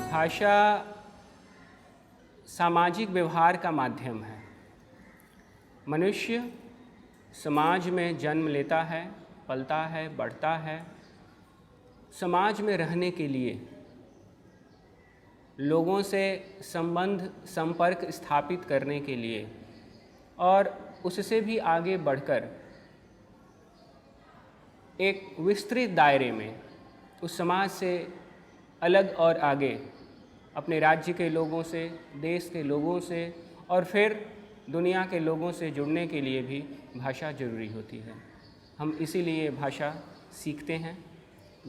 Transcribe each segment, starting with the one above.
भाषा सामाजिक व्यवहार का माध्यम है। मनुष्य समाज में जन्म लेता है, पलता है, बढ़ता है। समाज में रहने के लिए लोगों से संबंध संपर्क स्थापित करने के लिए और उससे भी आगे बढ़कर एक विस्तृत दायरे में उस समाज से अलग और आगे अपने राज्य के लोगों से, देश के लोगों से और फिर दुनिया के लोगों से जुड़ने के लिए भी भाषा जरूरी होती है। हम इसीलिए भाषा सीखते हैं,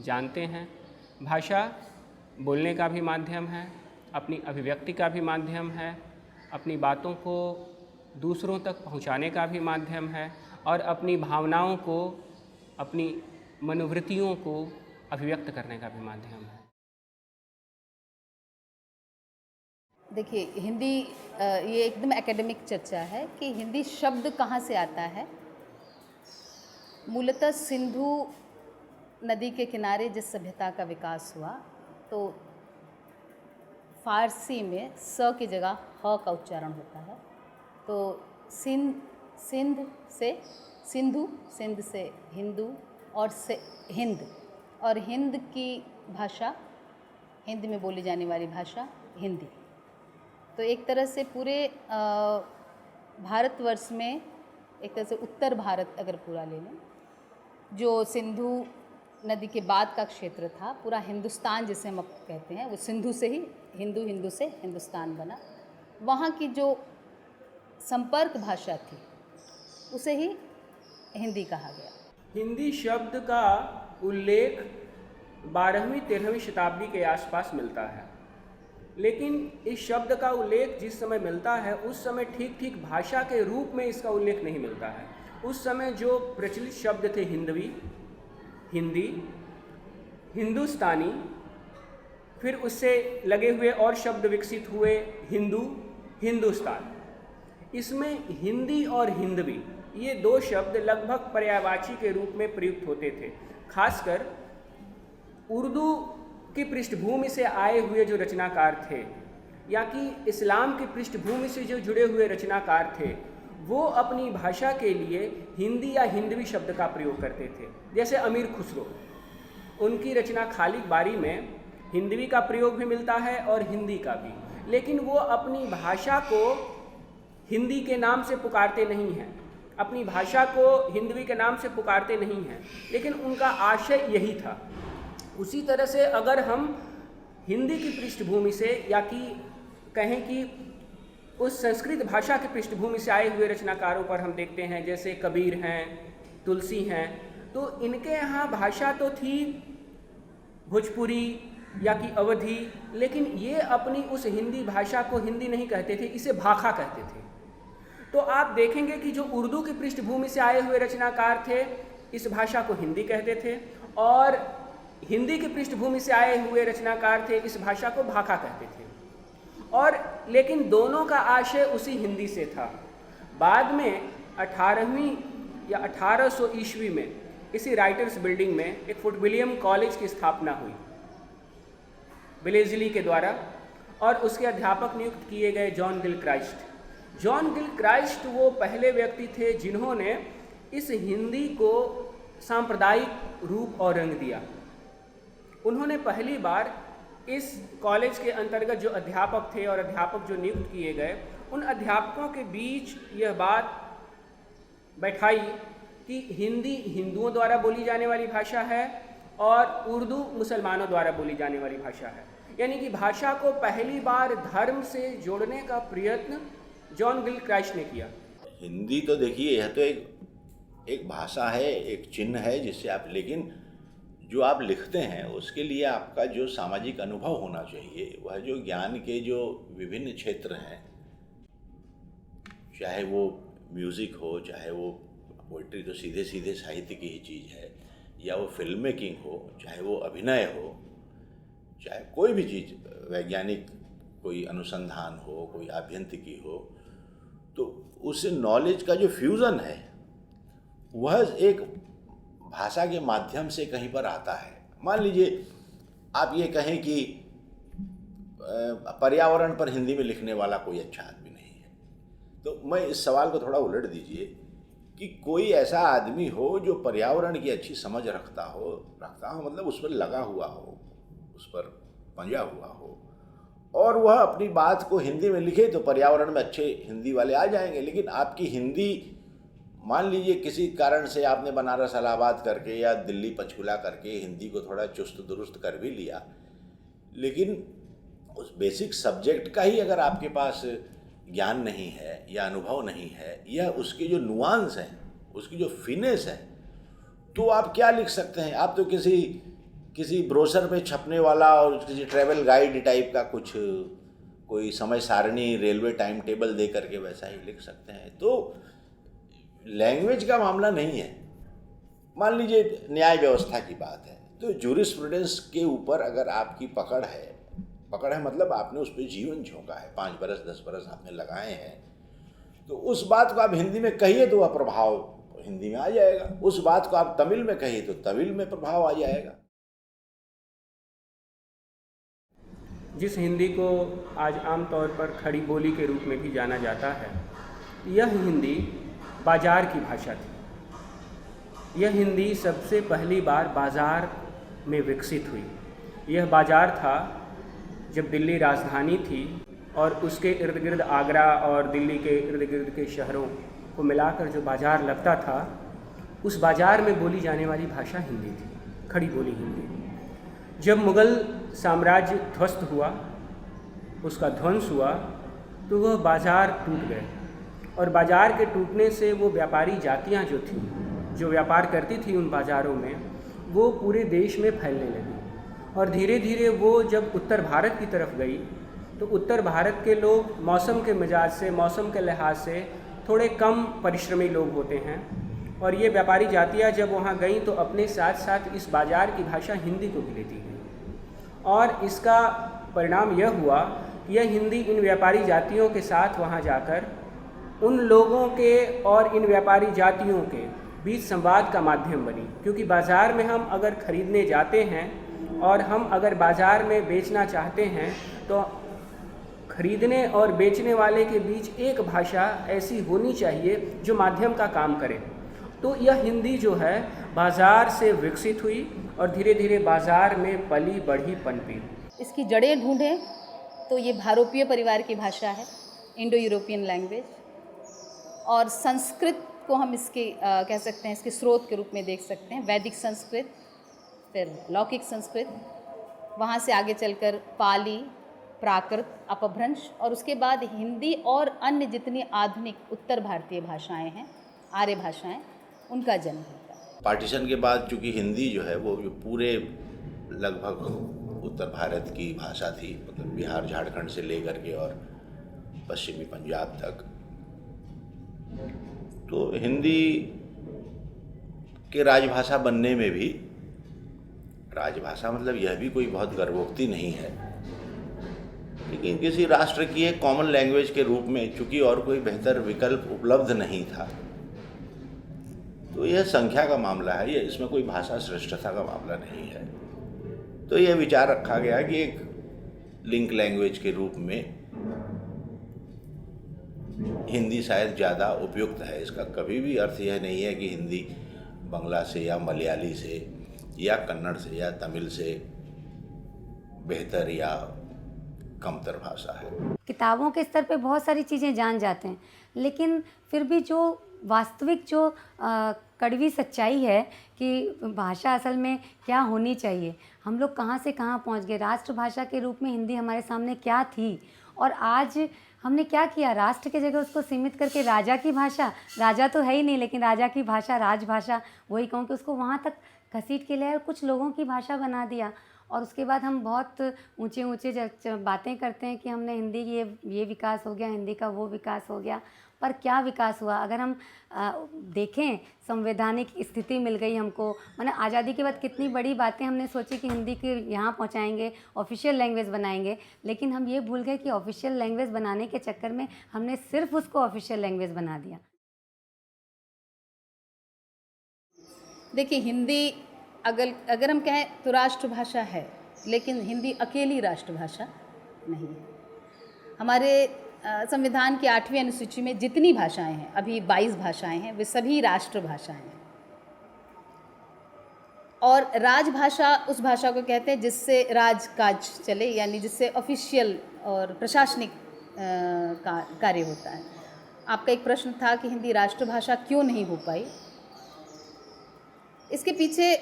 जानते हैं। भाषा बोलने का भी माध्यम है, अपनी अभिव्यक्ति का भी माध्यम है, अपनी बातों को दूसरों तक पहुंचाने का भी माध्यम है और अपनी भावनाओं को, अपनी मनोवृत्तियों को अभिव्यक्त करने का भी माध्यम है। देखिए, हिंदी ये एकदम एकेडमिक चर्चा है कि हिंदी शब्द कहाँ से आता है। मूलतः सिंधु नदी के किनारे जिस सभ्यता का विकास हुआ तो फारसी में स की जगह ह का उच्चारण होता है। तो सिंध से सिंधु, सिंध से हिंदू और से हिंद, और हिंद की भाषा, हिंद में बोली जाने वाली भाषा हिंदी। तो एक तरह से पूरे भारतवर्ष में, एक तरह से उत्तर भारत अगर पूरा ले लें, जो सिंधु नदी के बाद का क्षेत्र था, पूरा हिंदुस्तान जिसे हम कहते हैं, वो सिंधु से ही हिंदू से हिंदुस्तान बना। वहाँ की जो संपर्क भाषा थी उसे ही हिंदी कहा गया। हिंदी शब्द का उल्लेख 12वीं-13वीं शताब्दी के आसपास मिलता है, लेकिन इस शब्द का उल्लेख जिस समय मिलता है उस समय ठीक ठीक भाषा के रूप में इसका उल्लेख नहीं मिलता है। उस समय जो प्रचलित शब्द थे हिंदवी, हिंदी, हिंदुस्तानी, फिर उससे लगे हुए और शब्द विकसित हुए हिंदू, हिंदुस्तान। इसमें हिंदी और हिंदवी ये दो शब्द लगभग पर्यायवाची के रूप में प्रयुक्त होते थे। खासकर उर्दू की पृष्ठभूमि से आए हुए जो रचनाकार थे या कि इस्लाम की पृष्ठभूमि से जो जुड़े हुए रचनाकार थे, वो अपनी भाषा के लिए हिंदी या हिंदवी शब्द का प्रयोग करते थे। जैसे अमीर खुसरो, उनकी रचना खालिक बारी में हिंदवी का प्रयोग भी मिलता है और हिंदी का भी, लेकिन वो अपनी भाषा को हिंदी के नाम से पुकारते नहीं हैं, अपनी भाषा को हिंदवी के नाम से पुकारते नहीं हैं, लेकिन उनका आशय यही था। उसी तरह से अगर हम हिंदी की पृष्ठभूमि से या कि कहें कि उस संस्कृत भाषा की पृष्ठभूमि से आए हुए रचनाकारों पर हम देखते हैं, जैसे कबीर हैं, तुलसी हैं, तो इनके यहाँ भाषा तो थी भोजपुरी या कि अवधी, लेकिन ये अपनी उस हिंदी भाषा को हिंदी नहीं कहते थे, इसे भाखा कहते थे। तो आप देखेंगे कि जो उर्दू की पृष्ठभूमि से आए हुए रचनाकार थे इस भाषा को हिंदी कहते थे, और हिंदी की पृष्ठभूमि से आए हुए रचनाकार थे इस भाषा को भाखा कहते थे। और लेकिन दोनों का आशय उसी हिंदी से था। बाद में 18वीं या 1800 ईस्वी में इसी राइटर्स बिल्डिंग में एक फुट विलियम कॉलेज की स्थापना हुई बिलेजली के द्वारा, और उसके अध्यापक नियुक्त किए गए जॉन गिलक्राइस्ट। जॉन गिलक्राइस्ट वो पहले व्यक्ति थे जिन्होंने इस हिंदी को सांप्रदायिक रूप और रंग दिया। उन्होंने पहली बार इस कॉलेज के अंतर्गत जो अध्यापक थे और अध्यापक जो नियुक्त किए गए, उन अध्यापकों के बीच यह बात बैठाई कि हिंदी हिंदुओं द्वारा बोली जाने वाली भाषा है और उर्दू मुसलमानों द्वारा बोली जाने वाली भाषा है। यानी कि भाषा को पहली बार धर्म से जोड़ने का प्रयत्न जॉन गिलक्राइस्ट ने किया। हिंदी तो देखिए, यह तो एक भाषा है, एक चिन्ह है जिससे आप, लेकिन जो आप लिखते हैं उसके लिए आपका जो सामाजिक अनुभव होना चाहिए, वह जो ज्ञान के जो विभिन्न क्षेत्र हैं, चाहे वो म्यूज़िक हो, चाहे वो पोइट्री तो सीधे सीधे साहित्य की ही चीज़ है, या वो फिल्म मेकिंग हो, चाहे वो अभिनय हो, चाहे कोई भी चीज़, वैज्ञानिक कोई अनुसंधान हो, कोई आभ्यंतिकी हो, तो उस नॉलेज का जो फ्यूज़न है वह एक भाषा के माध्यम से कहीं पर आता है। मान लीजिए आप ये कहें कि पर्यावरण पर हिंदी में लिखने वाला कोई अच्छा आदमी नहीं है। तो मैं इस सवाल को थोड़ा उलट दीजिए कि कोई ऐसा आदमी हो जो पर्यावरण की अच्छी समझ रखता हो मतलब उस पर लगा हुआ हो, उस पर पंजा हुआ हो, और वह अपनी बात को हिंदी में लिखे, तो पर्यावरण में अच्छे हिंदी वाले आ जाएंगे। लेकिन आपकी हिंदी, मान लीजिए किसी कारण से आपने बनारस इलाहाबाद करके या दिल्ली पंचकुला करके हिंदी को थोड़ा चुस्त दुरुस्त कर भी लिया, लेकिन उस बेसिक सब्जेक्ट का ही अगर आपके पास ज्ञान नहीं है या अनुभव नहीं है या उसके जो नुआंस हैं, उसकी जो फिनेस है, तो आप क्या लिख सकते हैं? आप तो किसी ब्रोशर पे छपने वाला और किसी ट्रैवल गाइड टाइप का कुछ कोई समय सारणी, रेलवे टाइम टेबल दे करके वैसा ही लिख सकते हैं। तो लैंग्वेज का मामला नहीं है। मान लीजिए न्याय व्यवस्था की बात है, तो जूरिस्प्रूडेंस के ऊपर अगर आपकी पकड़ है मतलब आपने उस पर जीवन झोंका है, 5 बरस 10 बरस आपने लगाए हैं, तो उस बात को आप हिंदी में कहिए तो वह प्रभाव हिंदी में आ जाएगा। उस बात को आप तमिल में कहिए तो तमिल में प्रभाव आ जाएगा। जिस हिंदी को आज आमतौर पर खड़ी बोली के रूप में भी जाना जाता है, यह हिंदी बाजार की भाषा थी। यह हिंदी सबसे पहली बार बाज़ार में विकसित हुई। यह बाज़ार था जब दिल्ली राजधानी थी और उसके इर्द गिर्द आगरा और दिल्ली के इर्द गिर्द के शहरों को मिलाकर जो बाज़ार लगता था, उस बाज़ार में बोली जाने वाली भाषा हिंदी थी, खड़ी बोली हिंदी। जब मुग़ल साम्राज्य ध्वस्त हुआ, उसका ध्वंस हुआ, तो वह बाज़ार टूट गए और बाज़ार के टूटने से वो व्यापारी जातियाँ जो थीं, जो व्यापार करती थी उन बाज़ारों में, वो पूरे देश में फैलने लगी। और धीरे धीरे वो जब उत्तर भारत की तरफ गई, तो उत्तर भारत के लोग मौसम के मिजाज से, मौसम के लिहाज से थोड़े कम परिश्रमी लोग होते हैं, और ये व्यापारी जातियाँ जब वहाँ गईं तो अपने साथ साथ इस बाज़ार की भाषा हिंदी को भी लेती गई। और इसका परिणाम यह हुआ कि यह हिंदी इन व्यापारी जातियों के साथ वहाँ जाकर उन लोगों के और इन व्यापारी जातियों के बीच संवाद का माध्यम बनी। क्योंकि बाज़ार में हम अगर ख़रीदने जाते हैं और हम अगर बाज़ार में बेचना चाहते हैं, तो खरीदने और बेचने वाले के बीच एक भाषा ऐसी होनी चाहिए जो माध्यम का काम करे। तो यह हिंदी जो है बाज़ार से विकसित हुई और धीरे धीरे बाज़ार में पली बढ़ी पनपी। इसकी जड़ें ढूंढें तो ये भारोपीय परिवार की भाषा है, इंडो यूरोपियन लैंग्वेज। और संस्कृत को हम इसके कह सकते हैं, इसके स्रोत के रूप में देख सकते हैं। वैदिक संस्कृत, फिर लौकिक संस्कृत, वहाँ से आगे चलकर पाली, प्राकृत, अपभ्रंश, और उसके बाद हिंदी और अन्य जितनी आधुनिक उत्तर भारतीय भाषाएं हैं, आर्य भाषाएं, उनका जन्म होता है। पार्टीशन के बाद चूँकि हिंदी जो है वो जो पूरे लगभग उत्तर भारत की भाषा थी, मतलब बिहार झारखंड से लेकर के और पश्चिमी पंजाब तक, तो हिंदी के राजभाषा बनने में भी, राजभाषा मतलब यह भी कोई बहुत गर्वोक्ति नहीं है, लेकिन किसी राष्ट्र की एक कॉमन लैंग्वेज के रूप में चूँकि और कोई बेहतर विकल्प उपलब्ध नहीं था, तो यह संख्या का मामला है, यह इसमें कोई भाषा श्रेष्ठता का मामला नहीं है। तो यह विचार रखा गया कि एक लिंक लैंग्वेज के रूप में हिंदी शायद ज़्यादा उपयुक्त है। इसका कभी भी अर्थ यह नहीं है कि हिंदी बंगला से या मलयाली से या कन्नड़ से या तमिल से बेहतर या कमतर भाषा है। किताबों के स्तर पे बहुत सारी चीज़ें जान जाते हैं, लेकिन फिर भी जो वास्तविक जो कड़वी सच्चाई है कि भाषा असल में क्या होनी चाहिए, हम लोग कहाँ से कहाँ पहुँच गए, राष्ट्रभाषा के रूप में हिंदी हमारे सामने क्या थी और आज हमने क्या किया, राष्ट्र की जगह उसको सीमित करके राजा की भाषा, राजा तो है ही नहीं लेकिन राजा की भाषा, राजभाषा, वही कहूँ कि उसको वहाँ तक घसीट के ले और कुछ लोगों की भाषा बना दिया। और उसके बाद हम बहुत ऊंचे ऊंचे बातें करते हैं कि हमने हिंदी की ये विकास हो गया, हिंदी का वो विकास हो गया, पर क्या विकास हुआ? अगर हम देखें, संवैधानिक स्थिति मिल गई हमको, माने आज़ादी के बाद कितनी बड़ी बातें हमने सोची कि हिंदी की यहाँ पहुँचाएंगे, ऑफिशियल लैंग्वेज बनाएंगे, लेकिन हम ये भूल गए कि ऑफिशियल लैंग्वेज बनाने के चक्कर में हमने सिर्फ उसको ऑफिशियल लैंग्वेज बना दिया। देखिए, हिंदी अगर हम कहें तो राष्ट्रभाषा है, लेकिन हिंदी अकेली राष्ट्रभाषा नहीं है। हमारे संविधान की 8वीं अनुसूची में जितनी भाषाएं हैं, अभी 22 भाषाएं हैं, वे सभी राष्ट्रभाषाएं हैं। और राजभाषा उस भाषा को कहते हैं जिससे राजकाज चले, यानी जिससे ऑफिशियल और प्रशासनिक कार्य होता है। आपका एक प्रश्न था कि हिंदी राष्ट्रभाषा क्यों नहीं हो पाई। इसके पीछे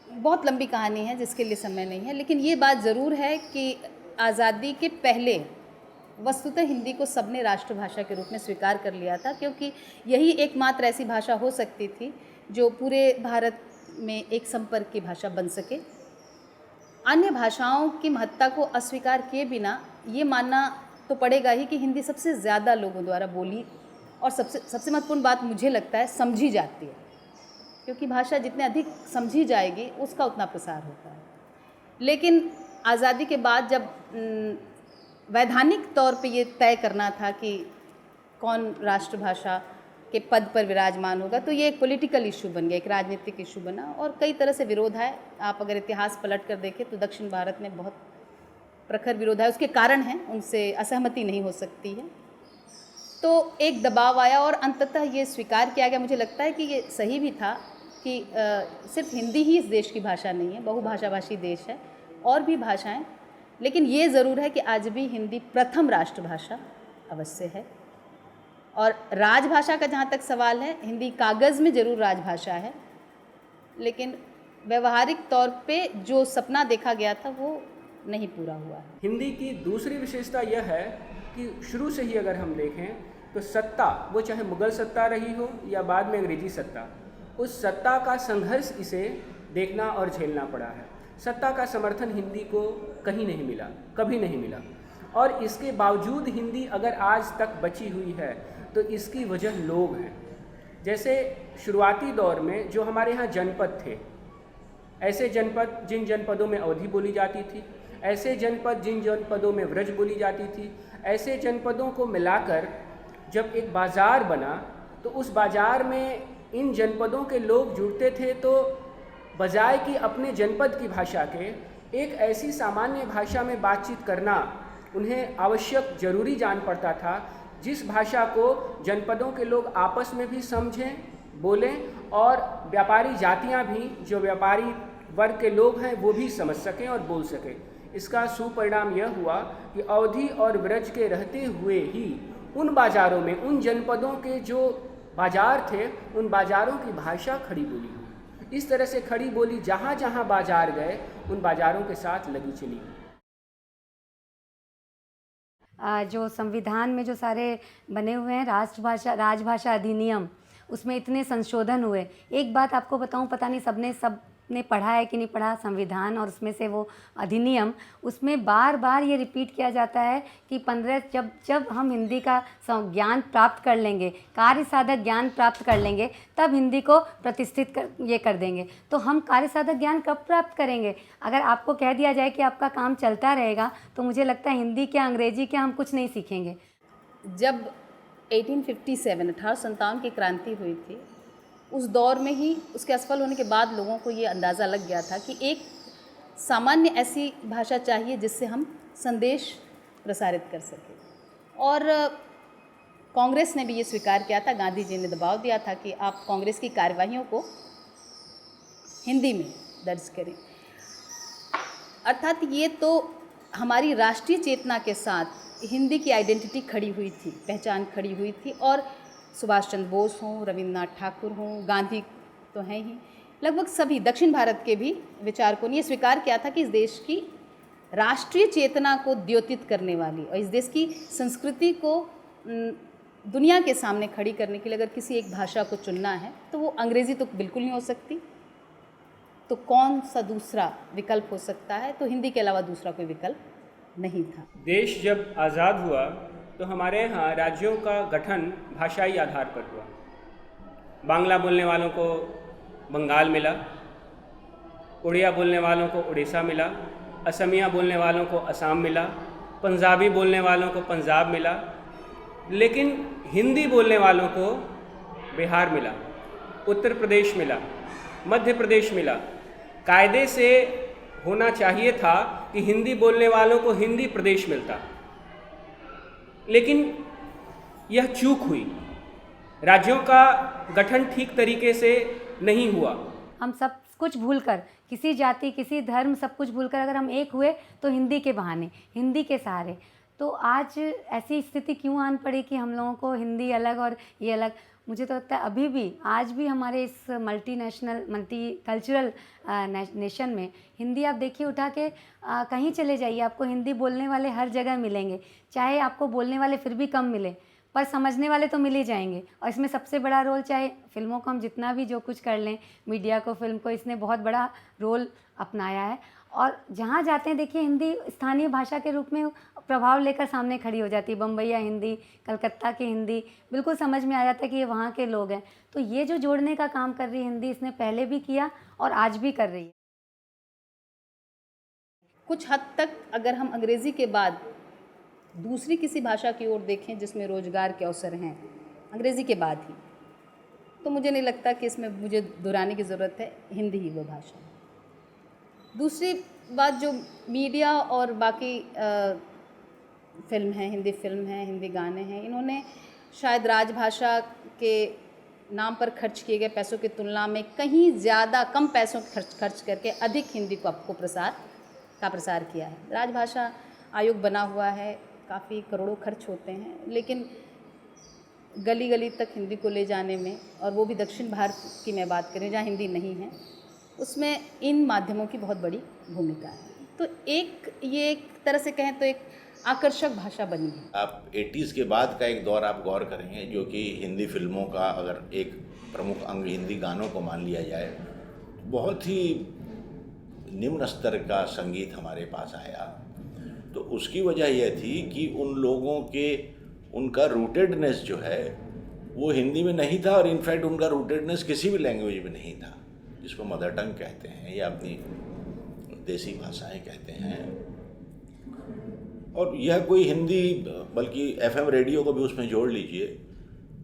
बहुत लंबी कहानी है जिसके लिए समय नहीं है, लेकिन ये बात ज़रूर है कि आज़ादी के पहले वस्तुतः हिंदी को सबने राष्ट्रभाषा के रूप में स्वीकार कर लिया था, क्योंकि यही एकमात्र ऐसी भाषा हो सकती थी जो पूरे भारत में एक संपर्क की भाषा बन सके। अन्य भाषाओं की महत्ता को अस्वीकार किए बिना ये मानना तो पड़ेगा ही कि हिंदी सबसे ज़्यादा लोगों द्वारा बोली और सबसे महत्वपूर्ण बात मुझे लगता है समझी जाती है, क्योंकि भाषा जितने अधिक समझी जाएगी उसका उतना प्रसार होता है। लेकिन आज़ादी के बाद जब वैधानिक तौर पे ये तय करना था कि कौन राष्ट्रभाषा के पद पर विराजमान होगा, तो ये एक पॉलिटिकल इशू बन गया, एक राजनीतिक इशू बना और कई तरह से विरोध है। आप अगर इतिहास पलट कर देखें तो दक्षिण भारत में बहुत प्रखर विरोध है, उसके कारण हैं, उनसे असहमति नहीं हो सकती है। तो एक दबाव आया और अंततः ये स्वीकार किया गया। मुझे लगता है कि ये सही भी था कि सिर्फ हिंदी ही इस देश की भाषा नहीं है, बहुभाषा भाषी देश है, और भी भाषाएं, लेकिन ये ज़रूर है कि आज भी हिंदी प्रथम राष्ट्रभाषा अवश्य है। और राजभाषा का जहाँ तक सवाल है, हिंदी कागज़ में ज़रूर राजभाषा है, लेकिन व्यवहारिक तौर पे जो सपना देखा गया था वो नहीं पूरा हुआ है। हिंदी की दूसरी विशेषता यह है कि शुरू से ही अगर हम देखें तो सत्ता, वो चाहे मुग़ल सत्ता रही हो या बाद में अंग्रेज़ी सत्ता, उस सत्ता का संघर्ष इसे देखना और झेलना पड़ा है। सत्ता का समर्थन हिंदी को कहीं नहीं मिला, कभी नहीं मिला, और इसके बावजूद हिंदी अगर आज तक बची हुई है तो इसकी वजह लोग हैं। जैसे शुरुआती दौर में जो हमारे यहाँ जनपद थे, ऐसे जनपद जिन जनपदों में अवधी बोली जाती थी, ऐसे जनपद जिन जनपदों में व्रज बोली जाती थी, ऐसे जनपदों को मिलाकर जब एक बाज़ार बना तो उस बाज़ार में इन जनपदों के लोग जुड़ते थे, तो बजाय कि अपने जनपद की भाषा के एक ऐसी सामान्य भाषा में बातचीत करना उन्हें आवश्यक ज़रूरी जान पड़ता था जिस भाषा को जनपदों के लोग आपस में भी समझें, बोलें, और व्यापारी जातियां भी, जो व्यापारी वर्ग के लोग हैं, वो भी समझ सकें और बोल सकें। इसका सुपरिणाम यह हुआ कि अवधी और व्रज के रहते हुए ही उन बाज़ारों में, उन जनपदों के जो बाज़ार थे, उन बाज़ारों की भाषा खड़ी बोली हुई। इस तरह से खड़ी बोली जहाँ जहाँ बाज़ार गए उन बाज़ारों के साथ लगी चली। जो संविधान में जो सारे बने हुए हैं राजभाषा अधिनियम, उसमें इतने संशोधन हुए। एक बात आपको बताऊं, पता नहीं सबने पढ़ा है कि नहीं पढ़ा संविधान, और उसमें से वो अधिनियम, उसमें बार बार ये रिपीट किया जाता है कि 15 जब हम हिंदी का ज्ञान प्राप्त कर लेंगे, कार्य साधक ज्ञान प्राप्त कर लेंगे, तब हिंदी को प्रतिष्ठित कर देंगे। तो हम कार्य साधक ज्ञान कब प्राप्त करेंगे? अगर आपको कह दिया जाए कि आपका काम चलता रहेगा, तो मुझे लगता है हिंदी क्या अंग्रेजी क्या हम कुछ नहीं सीखेंगे। जब 1857 की क्रांति हुई थी, उस दौर में ही उसके असफल होने के बाद लोगों को ये अंदाज़ा लग गया था कि एक सामान्य ऐसी भाषा चाहिए जिससे हम संदेश प्रसारित कर सकें। और कांग्रेस ने भी ये स्वीकार किया था, गांधी जी ने दबाव दिया था कि आप कांग्रेस की कार्यवाहियों को हिंदी में दर्ज करें। अर्थात ये तो हमारी राष्ट्रीय चेतना के साथ हिंदी की आइडेंटिटी खड़ी हुई थी, पहचान खड़ी हुई थी। और सुभाष चंद्र बोस हों, रविन्द्रनाथ ठाकुर हों, गांधी तो हैं ही, लगभग सभी दक्षिण भारत के भी विचारकों ने ये स्वीकार किया था कि इस देश की राष्ट्रीय चेतना को द्योतित करने वाली और इस देश की संस्कृति को दुनिया के सामने खड़ी करने के लिए अगर किसी एक भाषा को चुनना है तो वो अंग्रेज़ी तो बिल्कुल नहीं हो सकती, तो कौन सा दूसरा विकल्प हो सकता है? तो हिंदी के अलावा दूसरा कोई विकल्प नहीं था। देश जब आज़ाद हुआ तो हमारे यहाँ राज्यों का गठन भाषाई आधार पर हुआ। बांग्ला बोलने वालों को बंगाल मिला, उड़िया बोलने वालों को उड़ीसा मिला, असमिया बोलने वालों को असम मिला, पंजाबी बोलने वालों को पंजाब मिला, लेकिन हिंदी बोलने वालों को बिहार मिला, उत्तर प्रदेश मिला, मध्य प्रदेश मिला। कायदे से होना चाहिए था कि हिंदी बोलने वालों को हिंदी प्रदेश मिलता, लेकिन यह चूक हुई। राज्यों का गठन ठीक तरीके से नहीं हुआ। हम सब कुछ भूलकर, किसी जाति, किसी धर्म, सब कुछ भूलकर अगर हम एक हुए तो हिंदी के बहाने, हिंदी के सहारे। तो आज ऐसी स्थिति क्यों आन पड़ी कि हम लोगों को हिंदी अलग और ये अलग। मुझे तो लगता है अभी भी, आज भी हमारे इस मल्टीनेशनल, मल्टीकल्चरल नेशन में हिंदी आप देखिए उठा के कहीं चले जाइए, आपको हिंदी बोलने वाले हर जगह मिलेंगे। चाहे आपको बोलने वाले फिर भी कम मिले, पर समझने वाले तो मिल ही जाएंगे। और इसमें सबसे बड़ा रोल, चाहे फिल्मों को हम जितना भी जो कुछ कर लें, मीडिया को, फिल्म को, इसने बहुत बड़ा रोल अपनाया है। और जहाँ जाते हैं देखिए, हिंदी स्थानीय भाषा के रूप में प्रभाव लेकर सामने खड़ी हो जाती है। बम्बईया हिंदी, कलकत्ता की हिंदी, बिल्कुल समझ में आ जाता है कि ये वहाँ के लोग हैं। तो ये जो जोड़ने का काम कर रही है हिंदी, इसने पहले भी किया और आज भी कर रही है। कुछ हद तक अगर हम अंग्रेज़ी के बाद दूसरी किसी भाषा की ओर देखें जिसमें रोज़गार के अवसर हैं, अंग्रेज़ी के बाद ही, तो मुझे नहीं लगता कि इसमें मुझे दोहराने की ज़रूरत है, हिंदी ही वो भाषा है। दूसरी बात, जो मीडिया और बाकी फिल्म हैं, हिंदी फिल्म हैं, हिंदी गाने हैं, इन्होंने शायद राजभाषा के नाम पर खर्च किए गए पैसों की तुलना में कहीं ज़्यादा कम पैसों खर्च करके अधिक हिंदी को प्रसार किया है। राजभाषा आयोग बना हुआ है, काफ़ी करोड़ों खर्च होते हैं, लेकिन गली गली तक हिंदी को ले जाने में, और वो भी दक्षिण भारत की मैं बात करें जहाँ हिंदी नहीं है, उसमें इन माध्यमों की बहुत बड़ी भूमिका है। तो ये एक तरह से कहें तो एक आकर्षक भाषा बनी है। आप 80s के बाद का एक दौर आप गौर करेंगे, जो कि हिंदी फिल्मों का अगर एक प्रमुख अंग हिंदी गानों को मान लिया जाए, बहुत ही निम्न स्तर का संगीत हमारे पास आया। तो उसकी वजह यह थी कि उन लोगों के, उनका रूटेडनेस जो है वो हिंदी में नहीं था, और इनफैक्ट उनका रूटेडनेस किसी भी लैंग्वेज में नहीं था, जिसको मदर टंग कहते हैं या अपनी देसी भाषाएं कहते हैं। और यह कोई हिंदी, बल्कि एफएम रेडियो को भी उसमें जोड़ लीजिए,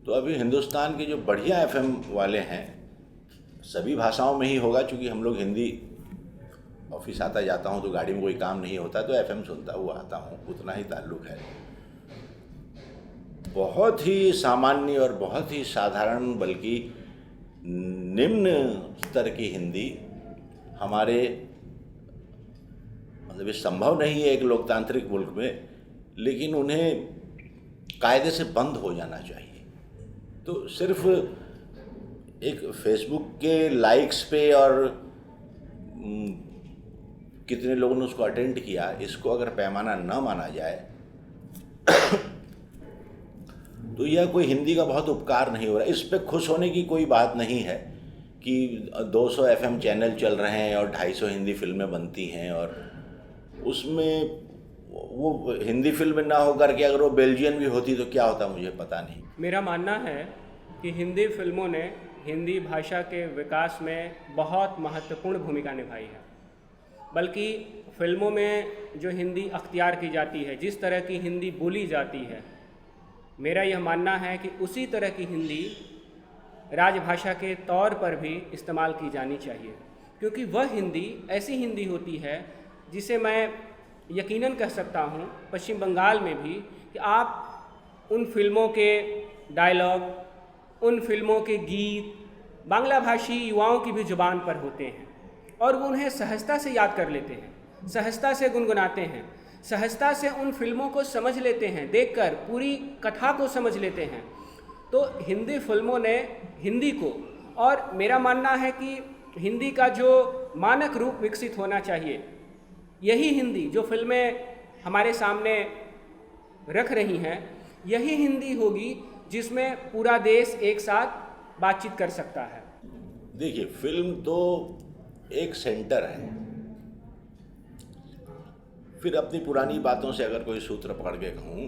तो अभी हिंदुस्तान के जो बढ़िया एफएम वाले हैं, सभी भाषाओं में ही होगा, चूँकि हम लोग हिंदी ऑफिस आता जाता हूँ तो गाड़ी में कोई काम नहीं होता तो एफएम सुनता हुआ आता हूँ, उतना ही ताल्लुक़ है। बहुत ही सामान्य और बहुत ही साधारण, बल्कि निम्न स्तर की हिंदी हमारे, मतलब ये संभव नहीं है एक लोकतांत्रिक मुल्क में, लेकिन उन्हें कायदे से बंद हो जाना चाहिए। तो सिर्फ एक फेसबुक के लाइक्स पे और कितने लोगों ने उसको अटेंड किया, इसको अगर पैमाना न माना जाए तो यह कोई हिंदी का बहुत उपकार नहीं हो रहा। इस पे खुश होने की कोई बात नहीं है कि 200 एफएम चैनल चल रहे हैं और 250 हिंदी फिल्में बनती हैं, और उसमें वो हिंदी फिल्म ना होकर के अगर वो बेल्जियन भी होती तो क्या होता मुझे पता नहीं। मेरा मानना है कि हिंदी फिल्मों ने हिंदी भाषा के विकास में बहुत महत्वपूर्ण भूमिका निभाई है। बल्कि फिल्मों में जो हिंदी अख्तियार की जाती है, जिस तरह की हिंदी बोली जाती है, मेरा यह मानना है कि उसी तरह की हिंदी राजभाषा के तौर पर भी इस्तेमाल की जानी चाहिए, क्योंकि वह हिंदी ऐसी हिंदी होती है जिसे मैं यकीनन कह सकता हूँ पश्चिम बंगाल में भी, कि आप उन फिल्मों के डायलॉग, उन फिल्मों के गीत बांग्ला भाषी युवाओं की भी ज़ुबान पर होते हैं, और वो उन्हें सहजता से याद कर लेते हैं, सहजता से गुनगुनाते हैं, सहजता से उन फिल्मों को समझ लेते हैं, देखकर पूरी कथा को समझ लेते हैं। तो हिंदी फिल्मों ने हिंदी को, और मेरा मानना है कि हिंदी का जो मानक रूप विकसित होना चाहिए, यही हिंदी जो फिल्में हमारे सामने रख रही हैं, यही हिंदी होगी जिसमें पूरा देश एक साथ बातचीत कर सकता है। देखिए, फिल्म तो एक सेंटर है, फिर अपनी पुरानी बातों से अगर कोई सूत्र पकड़ के कहूँ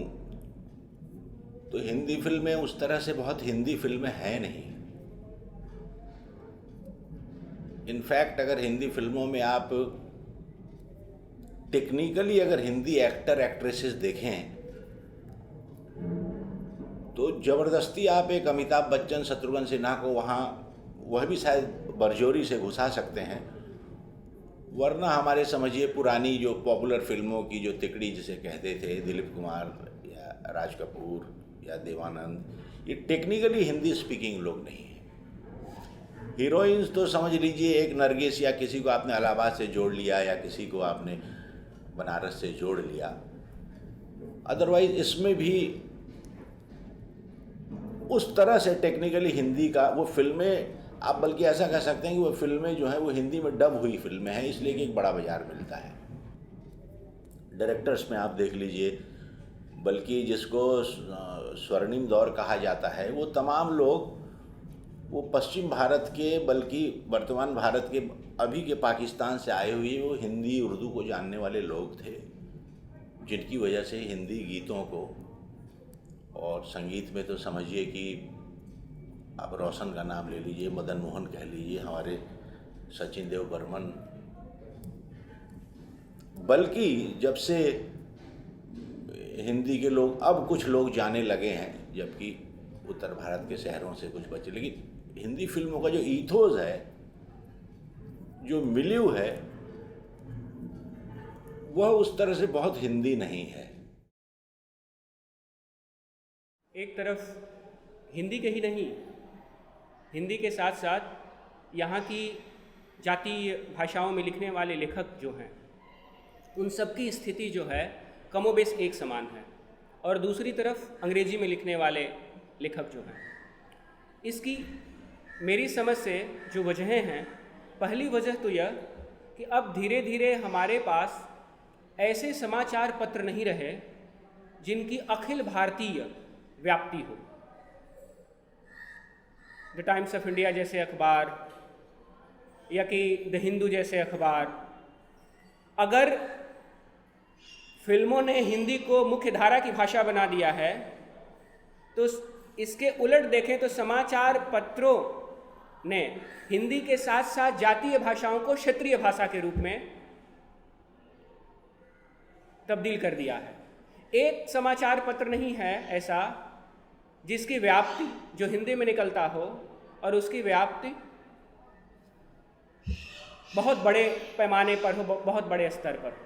तो हिंदी फिल्में उस तरह से बहुत हिंदी फिल्में हैं नहीं। इनफैक्ट अगर हिंदी फिल्मों में आप टेक्निकली अगर हिंदी एक्टर एक्ट्रेसेस देखें तो ज़बरदस्ती आप एक अमिताभ बच्चन, शत्रुघ्न सिन्हा को वहाँ, वह भी शायद बरजोरी से घुसा सकते हैं, वरना हमारे समझिए पुरानी जो पॉपुलर फिल्मों की जो तिकड़ी जिसे कहते थे, दिलीप कुमार या राज कपूर या देवानंद, ये टेक्निकली हिंदी स्पीकिंग लोग नहीं हैं। हीरोइंस तो समझ लीजिए एक नरगिस, या किसी को आपने इलाहाबाद से जोड़ लिया या किसी को आपने बनारस से जोड़ लिया। अदरवाइज इसमें भी उस तरह से टेक्निकली हिंदी का वो फिल्में, आप बल्कि ऐसा कह सकते हैं कि वो फिल्में जो हैं वो हिंदी में डब हुई फिल्में हैं, इसलिए कि एक बड़ा बाजार मिलता है। डायरेक्टर्स में आप देख लीजिए, बल्कि जिसको स्वर्णिम दौर कहा जाता है, वो तमाम लोग वो पश्चिम भारत के, बल्कि वर्तमान भारत के, अभी के पाकिस्तान से आए हुए वो हिंदी उर्दू को जानने वाले लोग थे, जिनकी वजह से हिंदी गीतों को, और संगीत में तो समझिए कि आप रोशन का नाम ले लीजिए, मदन मोहन कह लीजिए, हमारे सचिन देव बर्मन, बल्कि जब से हिंदी के लोग, अब कुछ लोग जाने लगे हैं, जबकि उत्तर भारत के शहरों से कुछ बचे, लेकिन हिंदी फिल्मों का जो ईथोस है, जो मिलियू है, वह उस तरह से बहुत हिंदी नहीं है। एक तरफ हिंदी के ही नहीं, हिंदी के साथ साथ यहाँ की जातीय भाषाओं में लिखने वाले लेखक जो हैं, उन सब की स्थिति जो है कमोबेश एक समान है। और दूसरी तरफ अंग्रेजी में लिखने वाले लेखक जो हैं, इसकी मेरी समझ से जो वजहें हैं, पहली वजह तो यह कि अब धीरे धीरे हमारे पास ऐसे समाचार पत्र नहीं रहे जिनकी अखिल भारतीय व्याप्ति हो। द टाइम्स ऑफ इंडिया जैसे अखबार या कि द हिंदू जैसे अखबार, अगर फिल्मों ने हिंदी को मुख्य धारा की भाषा बना दिया है, तो इसके उलट देखें तो समाचार पत्रों ने हिंदी के साथ साथ जातीय भाषाओं को क्षेत्रीय भाषा के रूप में तब्दील कर दिया है। एक समाचार पत्र नहीं है ऐसा जिसकी व्याप्ति जो हिंदी में निकलता हो और उसकी व्याप्ति बहुत बड़े पैमाने पर हो, बहुत बड़े स्तर पर।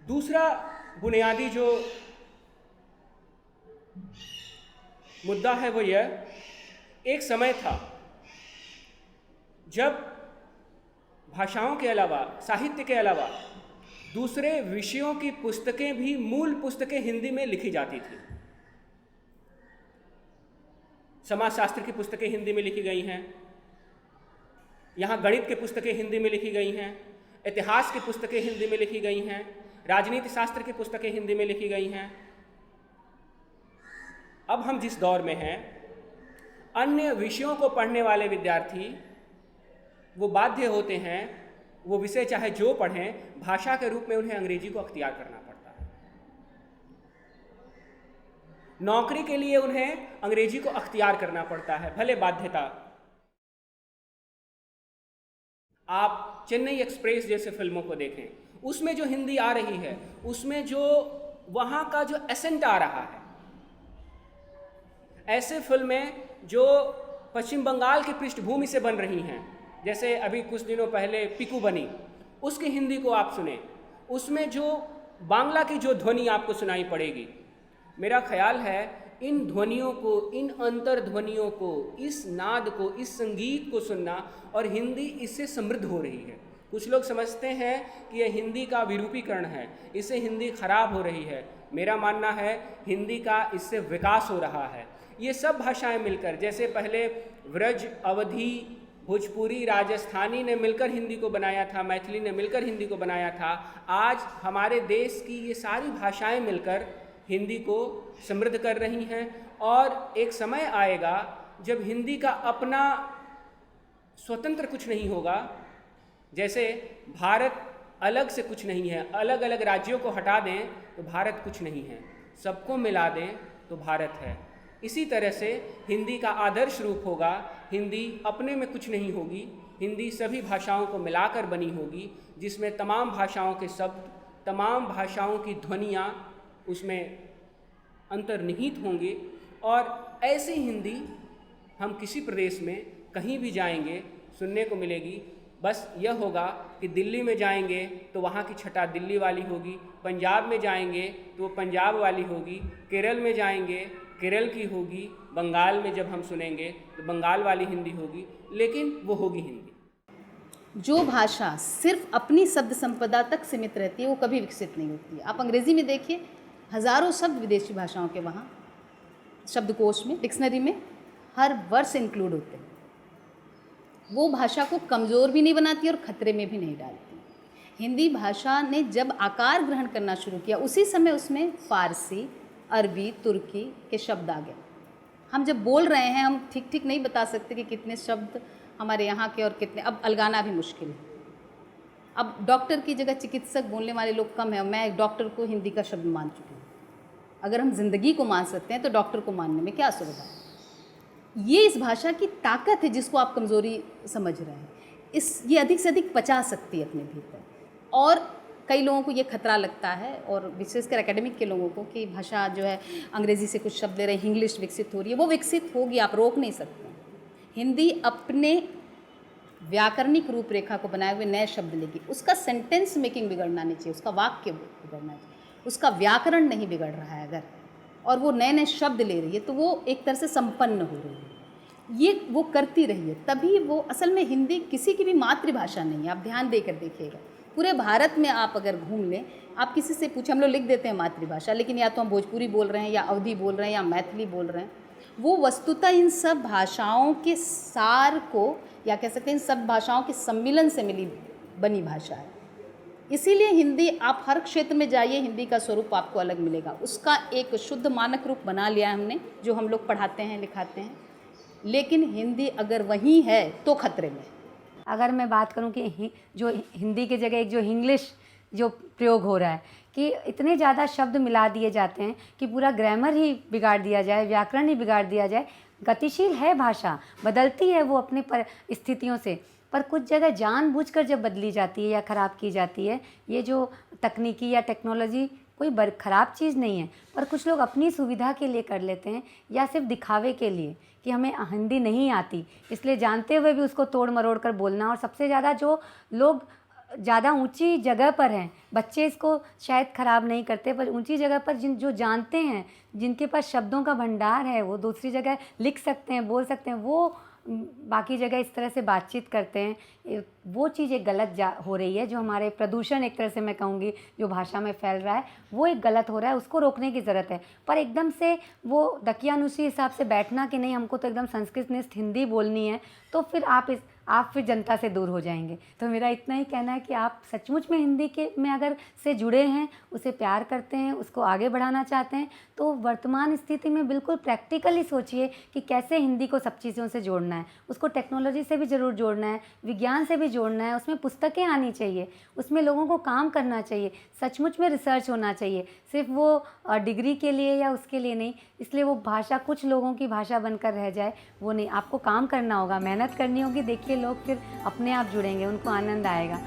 दूसरा बुनियादी जो मुद्दा है वो यह, एक समय था जब भाषाओं के अलावा, साहित्य के अलावा दूसरे विषयों की पुस्तकें भी, मूल पुस्तकें हिंदी में लिखी जाती थी। समाजशास्त्र की पुस्तकें हिंदी में लिखी गई हैं, यहाँ गणित की पुस्तकें हिंदी में लिखी गई हैं, इतिहास की पुस्तकें हिंदी में लिखी गई हैं, राजनीति शास्त्र की पुस्तकें हिंदी में लिखी गई हैं। अब हम जिस दौर में हैं, अन्य विषयों को पढ़ने वाले विद्यार्थी वो बाध्य होते हैं, वो विषय चाहे जो पढ़ें, भाषा के रूप में उन्हें अंग्रेजी को अख्तियार करना पड़ता है। नौकरी के लिए उन्हें अंग्रेजी को अख्तियार करना पड़ता है, भले बाध्यता। आप चेन्नई एक्सप्रेस जैसे फिल्मों को देखें, उसमें जो हिंदी आ रही है, उसमें जो वहाँ का जो एसेंट आ रहा है, ऐसे फिल्में जो पश्चिम बंगाल की पृष्ठभूमि से बन रही हैं, जैसे अभी कुछ दिनों पहले पीकू बनी, उसकी हिंदी को आप सुने, उसमें जो बांग्ला की जो ध्वनि आपको सुनाई पड़ेगी, मेरा ख्याल है इन ध्वनियों को, इन अंतर ध्वनियों को, इस नाद को, इस संगीत को सुनना, और हिंदी इससे समृद्ध हो रही है। कुछ लोग समझते हैं कि यह हिंदी का विरूपीकरण है, इससे हिंदी खराब हो रही है। मेरा मानना है हिंदी का इससे विकास हो रहा है। ये सब भाषाएं मिलकर, जैसे पहले व्रज, अवधी, भोजपुरी, राजस्थानी ने मिलकर हिंदी को बनाया था, मैथिली ने मिलकर हिंदी को बनाया था, आज हमारे देश की ये सारी भाषाएं मिलकर हिंदी को समृद्ध कर रही हैं। और एक समय आएगा जब हिंदी का अपना स्वतंत्र कुछ नहीं होगा। जैसे भारत अलग से कुछ नहीं है, अलग अलग राज्यों को हटा दें तो भारत कुछ नहीं है, सबको मिला दें तो भारत है। इसी तरह से हिंदी का आदर्श रूप होगा, हिंदी अपने में कुछ नहीं होगी, हिंदी सभी भाषाओं को मिलाकर बनी होगी, जिसमें तमाम भाषाओं के शब्द, तमाम भाषाओं की ध्वनियाँ उसमें अंतर्निहित होंगे। और ऐसी हिंदी हम किसी प्रदेश में कहीं भी जाएंगे सुनने को मिलेगी। बस यह होगा कि दिल्ली में जाएंगे तो वहाँ की छटा दिल्ली वाली होगी, पंजाब में जाएंगे तो वो पंजाब वाली होगी, केरल में जाएंगे केरल की होगी, बंगाल में जब हम सुनेंगे तो बंगाल वाली हिंदी होगी, लेकिन वो होगी हिंदी। जो भाषा सिर्फ अपनी शब्द संपदा तक सीमित रहती है वो कभी विकसित नहीं होती है। आप अंग्रेज़ी में देखिए, हज़ारों शब्द विदेशी भाषाओं के वहाँ शब्दकोश में, डिक्शनरी में हर वर्ष इंक्लूड होते हैं। वो भाषा को कमज़ोर भी नहीं बनाती और ख़तरे में भी नहीं डालती। हिंदी भाषा ने जब आकार ग्रहण करना शुरू किया उसी समय उसमें फ़ारसी, अरबी, तुर्की के शब्द आ गए। हम जब बोल रहे हैं हम ठीक ठीक नहीं बता सकते कि कितने शब्द हमारे यहाँ के और कितने, अब अलगाना भी मुश्किल है। अब डॉक्टर की जगह चिकित्सक बोलने वाले लोग कम हैं। मैं डॉक्टर को हिंदी का शब्द मान चुकी हूँ। अगर हम ज़िंदगी को मान सकते हैं तो डॉक्टर को मानने में क्या असुविधा है। ये इस भाषा की ताकत है जिसको आप कमज़ोरी समझ रहे हैं। ये अधिक से अधिक पचा सकती है अपने भीतर। और कई लोगों को ये खतरा लगता है, और विशेषकर एकेडमिक के लोगों को, कि भाषा जो है अंग्रेज़ी से कुछ शब्द ले रहे हैं, इंग्लिश विकसित हो रही है। वो विकसित होगी, आप रोक नहीं सकते। हिंदी अपने व्याकरणिक रूपरेखा को बनाए हुए नए शब्द लेगी। उसका सेंटेंस मेकिंग बिगड़ना नहीं चाहिए, उसका वाक्य बिगड़ना चाहिए, उसका व्याकरण नहीं बिगड़ रहा है अगर, और वो नए नए शब्द ले रही है तो वो एक तरह से संपन्न हो रही है। ये वो करती रही है, तभी वो, असल में हिंदी किसी की भी मातृभाषा नहीं है। आप ध्यान देकर देखिएगा, पूरे भारत में आप अगर घूम लें, आप किसी से पूछें, हम लोग लिख देते हैं मातृभाषा, लेकिन या तो हम भोजपुरी बोल रहे हैं या अवधी बोल रहे हैं या मैथिली बोल रहे हैं। वो वस्तुतः इन सब भाषाओं के सार को, या कह सकते हैं इन सब भाषाओं के सम्मिलन से मिली बनी भाषा है। इसीलिए हिंदी, आप हर क्षेत्र में जाइए, हिंदी का स्वरूप आपको अलग मिलेगा। उसका एक शुद्ध मानक रूप बना लिया है हमने, जो हम लोग पढ़ाते हैं, लिखाते हैं। लेकिन हिंदी अगर वही है तो खतरे में। अगर मैं बात करूं कि जो हिंदी की जगह एक जो इंग्लिश जो प्रयोग हो रहा है, कि इतने ज़्यादा शब्द मिला दिए जाते हैं कि पूरा ग्रामर ही बिगाड़ दिया जाए, व्याकरण ही बिगाड़ दिया जाए। गतिशील है भाषा, बदलती है वो अपने स्थितियों से, पर कुछ जगह जानबूझकर जब बदली जाती है या ख़राब की जाती है। ये जो तकनीकी या टेक्नोलॉजी कोई ख़राब चीज़ नहीं है, पर कुछ लोग अपनी सुविधा के लिए कर लेते हैं, या सिर्फ दिखावे के लिए कि हमें हिंदी नहीं आती, इसलिए जानते हुए भी उसको तोड़ मरोड़ कर बोलना। और सबसे ज़्यादा जो लोग ज़्यादा ऊंची जगह पर हैं, बच्चे इसको शायद ख़राब नहीं करते, पर ऊंची जगह पर जो जानते हैं, जिनके पास शब्दों का भंडार है, वो दूसरी जगह लिख सकते हैं, बोल सकते हैं, वो बाकी जगह इस तरह से बातचीत करते हैं। वो चीज़ एक गलत हो रही है। जो हमारे प्रदूषण एक तरह से मैं कहूँगी जो भाषा में फैल रहा है, वो एक गलत हो रहा है, उसको रोकने की ज़रूरत है। पर एकदम से वो दकियानुसी हिसाब से बैठना कि नहीं हमको तो एकदम संस्कृतनिष्ठ हिंदी बोलनी है, तो फिर आप फिर जनता से दूर हो जाएंगे। तो मेरा इतना ही कहना है कि आप सचमुच में हिंदी के में अगर से जुड़े हैं, उसे प्यार करते हैं, उसको आगे बढ़ाना चाहते हैं, तो वर्तमान स्थिति में बिल्कुल प्रैक्टिकली सोचिए कि कैसे हिंदी को सब चीज़ों से जोड़ना है। उसको टेक्नोलॉजी से भी ज़रूर जोड़ना है, विज्ञान से भी जोड़ना है, उसमें पुस्तकें आनी चाहिए, उसमें लोगों को काम करना चाहिए, सचमुच में रिसर्च होना चाहिए, सिर्फ वो डिग्री के लिए या उसके लिए नहीं। इसलिए वो भाषा कुछ लोगों की भाषा बनकर रह जाए, वो नहीं। आपको काम करना होगा, मेहनत करनी होगी। देखिए लोग फिर अपने आप जुड़ेंगे, उनको आनंद आएगा।